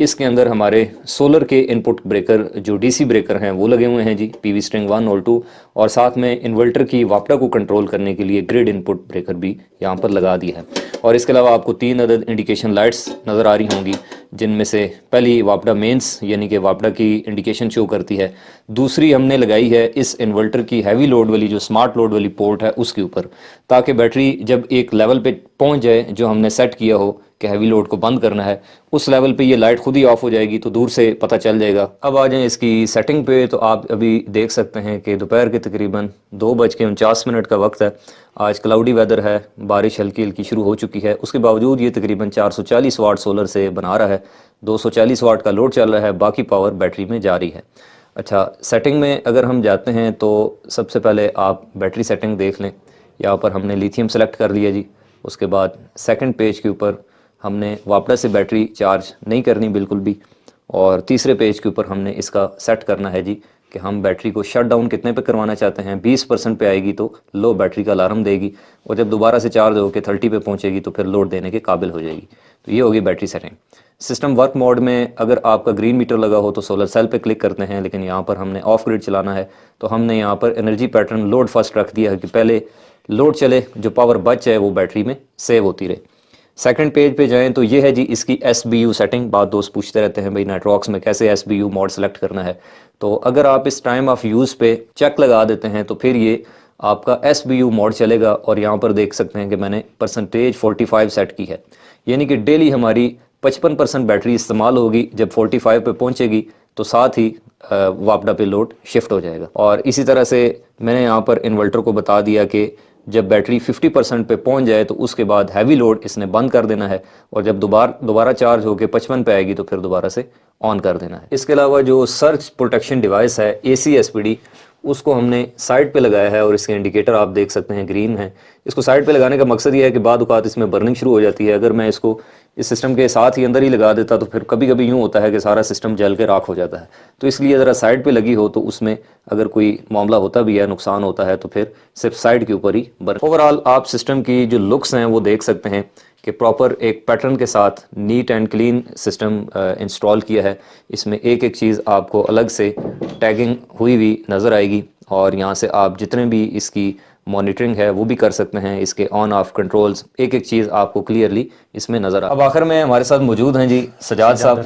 اس کے اندر ہمارے سولر کے ان پٹ بریکر جو ڈی سی بریکر ہیں وہ لگے ہوئے ہیں جی، پی وی اسٹرنگ 1 اور 2، اور ساتھ میں انورٹر کی واپڈا کو کنٹرول کرنے کے لیے گریڈ ان پٹ بریکر بھی یہاں پر لگا دیا ہے۔ اور اس کے علاوہ آپ کو 3 عدد انڈیکیشن لائٹس نظر آ رہی ہوں گی، جن میں سے پہلی واپڈا مینس یعنی کہ واپڈا کی انڈیکیشن شو کرتی ہے، دوسری ہم نے لگائی ہے اس انورٹر کی ہیوی لوڈ والی جو سمارٹ لوڈ والی پورٹ ہے اس کے اوپر، تاکہ بیٹری جب ایک لیول پہ پہنچ جائے جو ہم نے سیٹ کیا ہو کہ ہیوی لوڈ کو بند کرنا ہے، اس لیول پہ یہ لائٹ خود ہی آف ہو جائے گی، تو دور سے پتہ چل جائے گا۔ اب آ جائیں اس کی سیٹنگ پہ، تو آپ ابھی دیکھ سکتے ہیں کہ دوپہر کے تقریباً 2:49 کا وقت ہے۔ آج کلاؤڈی ویدر ہے، بارش ہلکی ہلکی شروع ہو چکی ہے، اس کے باوجود یہ تقریباً 440 واٹ سولر سے بنا رہا ہے، 240 واٹ کا لوڈ چل رہا ہے، باقی پاور بیٹری میں جاری ہے۔ اچھا، سیٹنگ میں اگر ہم جاتے ہیں تو سب سے پہلے آپ بیٹری سیٹنگ دیکھ لیں۔ یہاں پر ہم نے لیتھیم سلیکٹ کر لیا جی، اس کے بعد سیکنڈ پیج کے اوپر ہم نے واپڈا سے بیٹری چارج نہیں کرنی بالکل بھی، اور تیسرے پیج کے اوپر ہم نے اس کا سیٹ کرنا ہے جی کہ ہم بیٹری کو شٹ ڈاؤن کتنے پہ کروانا چاہتے ہیں۔ 20% پہ آئے گی تو لو بیٹری کا الارم دے گی، اور جب دوبارہ سے چارج ہو کے 30 پہ پہنچے گی تو پھر لوڈ دینے کے قابل ہو جائے گی۔ تو یہ ہوگی battery setting. System work mode میں اگر آپ کا گرین میٹر لگا ہو تو سولر سیل پہ کلک کرتے ہیں، لیکن یہاں پر ہم نے آف گریڈ چلانا ہے تو ہم نے یہاں پر انرجی پیٹرن لوڈ فرسٹ رکھ دیا ہے کہ پہلے لوڈ چلے، جو پاور بچ جائے وہ بیٹری میں سیو ہوتی رہے۔ سیکنڈ پیج پہ جائیں تو یہ ہے جی اس کی ایس بی یو سیٹنگ۔ بعض دوست پوچھتے رہتے ہیں بھائی نیٹ ورکس میں کیسے S B you mode select کرنا ہے، تو اگر آپ اس ٹائم آف یوز پہ چیک لگا دیتے ہیں تو پھر یہ آپ کا ایس بی یو موڈ چلے گا، اور یہاں پر دیکھ سکتے ہیں کہ میں نے پرسنٹیج 45 سیٹ کی ہے، یعنی کہ ڈیلی ہماری 55% بیٹری استعمال ہوگی۔ جب 45 پہ پہنچے گی تو ساتھ ہی واپڈا پہ لوڈ شفٹ ہو جائے گا۔ اور اسی طرح سے میں نے یہاں پر انورٹر کو بتا دیا کہ جب بیٹری 50% پہ پہنچ جائے تو اس کے بعد ہیوی لوڈ اس نے بند کر دینا ہے، اور جب دوبارہ چارج ہو کے 55 پہ آئے گی تو پھر دوبارہ سے آن کر دینا ہے۔ اس کے علاوہ جو سرچ پروٹیکشن ڈیوائس ہے اے سی ایس پی ڈی، اس کو ہم نے سائڈ پہ لگایا ہے، اور اس کے انڈیکیٹر آپ دیکھ سکتے ہیں گرین ہے۔ اس کو سائڈ پہ لگانے کا مقصد یہ ہے کہ بعد اوقات اس میں برننگ شروع ہو جاتی ہے۔ اگر میں اس کو اس سسٹم کے ساتھ ہی اندر ہی لگا دیتا تو پھر کبھی کبھی یوں ہوتا ہے کہ سارا سسٹم جل کے راکھ ہو جاتا ہے، تو اس لیے ذرا سائڈ پہ لگی ہو تو اس میں اگر کوئی معاملہ ہوتا بھی ہے، نقصان ہوتا ہے، تو پھر صرف سائڈ کے اوپر ہی برن۔ اوورآل آپ سسٹم کی جو لکس ہیں وہ دیکھ سکتے ہیں کہ پراپر ایک پیٹرن کے ساتھ neat and clean system install کیا ہے۔ اس میں ایک ایک چیز آپ کو الگ سے ٹیگنگ ہوئی نظر آئے گی، اور یہاں سے آپ جتنے بھی اس کی مانیٹرنگ ہے وہ بھی کر سکتے ہیں۔ اس کے آن آف کنٹرولز ایک ایک چیز آپ کو کلیئرلی اس میں نظر اب آخر میں ہمارے ساتھ موجود ہیں جی سجاد صاحب،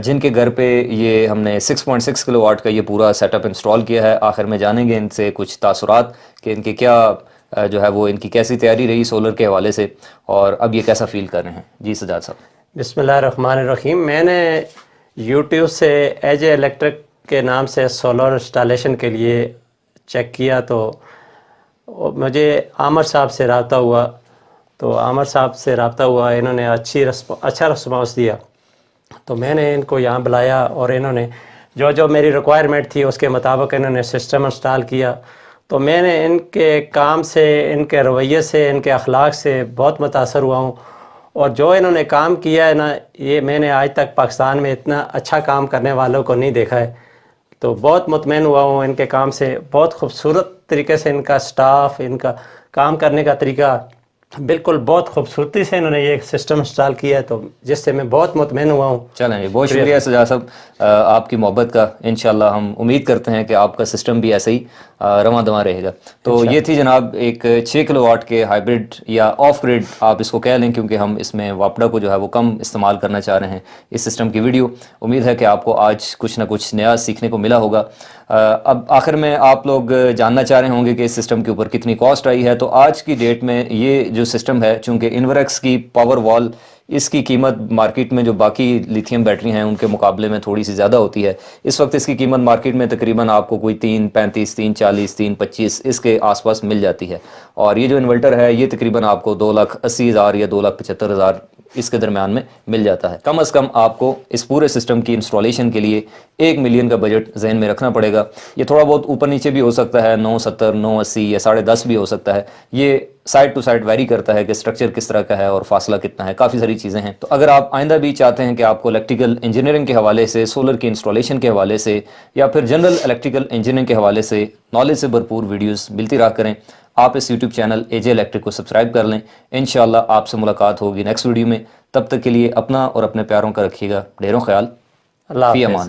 جن کے گھر پہ یہ ہم نے 6.6 کلو واٹ کا یہ پورا سیٹ اپ انسٹال کیا ہے۔ آخر میں جانیں گے ان سے کچھ تاثرات کہ ان کے کیا جو ہے وہ ان کی کیسی تیاری رہی سولر کے حوالے سے، اور اب یہ کیسا فیل کر رہے ہیں۔ جی سجاد صاحب۔ بسم اللہ الرحمن الرحیم۔ میں نے یوٹیوب سے ایج الیکٹرک کے نام سے سولر انسٹالیشن کے لیے چیک کیا، تو مجھے عامر صاحب سے رابطہ ہوا، انہوں نے اچھا رسپانس دیا، تو میں نے ان کو یہاں بلایا، اور انہوں نے جو میری ریکوائرمنٹ تھی اس کے مطابق انہوں نے سسٹم انسٹال کیا۔ تو میں نے ان کے کام سے، ان کے رویے سے، ان کے اخلاق سے بہت متاثر ہوا ہوں، اور جو انہوں نے کام کیا ہے نا، یہ میں نے آج تک پاکستان میں اتنا اچھا کام کرنے والوں کو نہیں دیکھا ہے، تو بہت مطمئن ہوا ہوں ان کے کام سے۔ بہت خوبصورت طریقے سے ان کا سٹاف، ان کا کام کرنے کا طریقہ بالکل بہت خوبصورتی سے انہوں نے یہ سسٹم انسٹال کیا ہے، تو جس سے میں بہت مطمئن ہوا ہوں۔ چلیں بہت شکریہ سجاد صاحب آپ کی محبت کا۔ انشاءاللہ ہم امید کرتے ہیں کہ آپ کا سسٹم بھی ایسے ہی رواں دواں رہے گا۔ تو یہ تھی جناب ایک 6 کلو واٹ کے ہائیبرڈ یا آف گریڈ آپ اس کو کہہ لیں، کیونکہ ہم اس میں واپڈا کو جو ہے وہ کم استعمال کرنا چاہ رہے ہیں اس سسٹم کی ویڈیو۔ امید ہے کہ آپ کو آج کچھ نہ کچھ نیا سیکھنے کو ملا ہوگا۔ اب آخر میں آپ لوگ جاننا چاہ رہے ہوں گے کہ اس سسٹم کے اوپر کتنی کاسٹ آئی ہے، تو آج کی ڈیٹ میں یہ جو سسٹم ہے، چونکہ انوریکس کی پاور وال اس کی قیمت مارکیٹ میں جو باقی لیتھیم بیٹری ہیں ان کے مقابلے میں تھوڑی سی زیادہ ہوتی ہے۔ اس وقت اس کی قیمت مارکیٹ میں تقریباً آپ کو کوئی 335 340 325 اس کے آس پاس مل جاتی ہے، اور یہ جو انورٹر ہے یہ تقریباً آپ کو 2,80,000 یا 2,75,000 اس کے درمیان میں مل جاتا ہے۔ کم از کم آپ کو اس پورے سسٹم کی انسٹالیشن کے لیے 1 ملین کا بجٹ ذہن میں رکھنا پڑے گا۔ یہ تھوڑا بہت اوپر نیچے بھی ہو سکتا ہے، 970 980 یا 10.5 بھی ہو سکتا ہے، یہ سائٹ ٹو سائٹ ویری کرتا ہے کہ سٹرکچر کس طرح کا ہے اور فاصلہ کتنا ہے، کافی ساری چیزیں ہیں۔ تو اگر آپ آئندہ بھی چاہتے ہیں کہ آپ کو الیکٹریکل انجینئرنگ کے حوالے سے، سولر کی انسٹالیشن کے حوالے سے، یا پھر جنرل الیکٹریکل انجینئرنگ کے حوالے سے نالج سے بھرپور ویڈیوز ملتی رہا کریں، آپ اس یوٹیوب چینل اے جے الیکٹرک کو سبسکرائب کر لیں۔ انشاءاللہ آپ سے ملاقات ہوگی نیکسٹ ویڈیو میں۔ تب تک کے لیے اپنا اور اپنے پیاروں کا رکھیے گا ڈھیروں خیال. اللہ فی حافظ. امان اللہ.